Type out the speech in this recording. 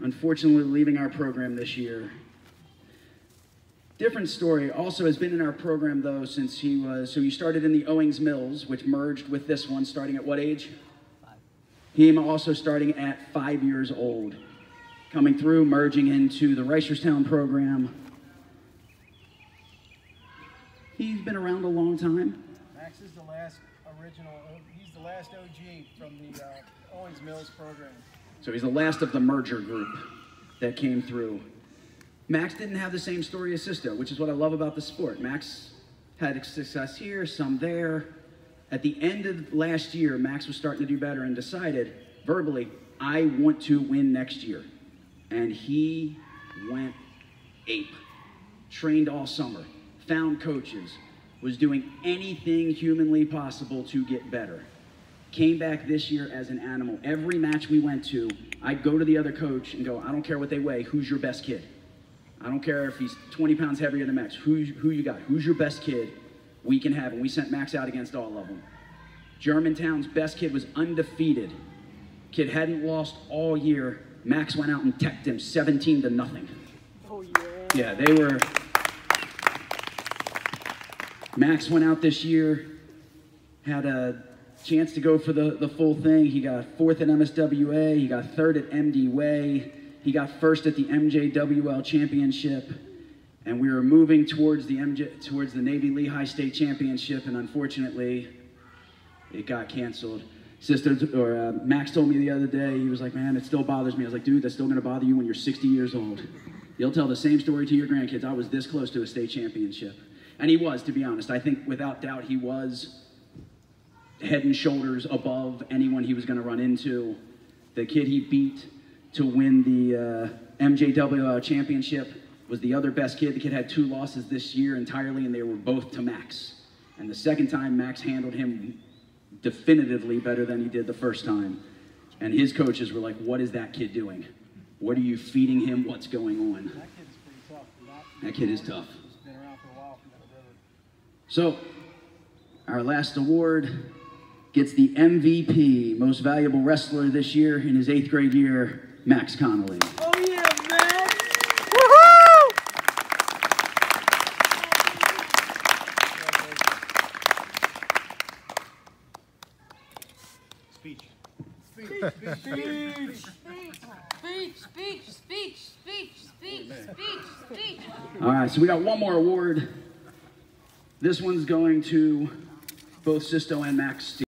unfortunately leaving our program this year. Different story, also has been in our program though since he was, so he started in the Owings Mills, which merged with this one starting at what age? 5. Him also starting at 5 years old. Coming through, merging into the Reisterstown program. He's been around a long time. Max is the last original, he's the last OG from the Owings Mills program. So he's the last of the merger group that came through. Max didn't have the same story as Sisto, which is what I love about the sport. Max had success here, some there. At the end of last year, Max was starting to do better and decided verbally, I want to win next year. And he went ape. Trained all summer, found coaches, was doing anything humanly possible to get better. Came back this year as an animal. Every match we went to, I'd go to the other coach and go, I don't care what they weigh, who's your best kid? I don't care if he's 20 pounds heavier than Max. Who you got? Who's your best kid? We can have him. We sent Max out against all of them. Germantown's best kid was undefeated. Kid hadn't lost all year. Max went out and teched him 17-0. Oh, yeah. Yeah, they were. Max went out this year, had a chance to go for the full thing. He got 4th at MSWA. He got 3rd at MD Way. He got 1st at the MJWL Championship, and we were moving towards the Navy Lehigh State Championship, and unfortunately, it got canceled. Max told me the other day, he was like, man, it still bothers me. I was like, dude, that's still gonna bother you when you're 60 years old. You'll tell the same story to your grandkids. I was this close to a state championship. And he was, to be honest. I think without doubt he was head and shoulders above anyone he was gonna run into. The kid he beat to win the MJWL Championship was the other best kid. The kid had 2 losses this year entirely, and they were both to Max. And the second time, Max handled him definitively better than he did the first time. And his coaches were like, what is that kid doing? What are you feeding him? What's going on? That kid is pretty tough. That kid is tough. He's been around for a while from that river. So, our last award gets the MVP, Most Valuable Wrestler this year in his 8th grade year, Max Connolly. Oh, yeah, man! Woohoo! Speech. Speech. All right, so we got one more award. This one's going to both Sisto and Max.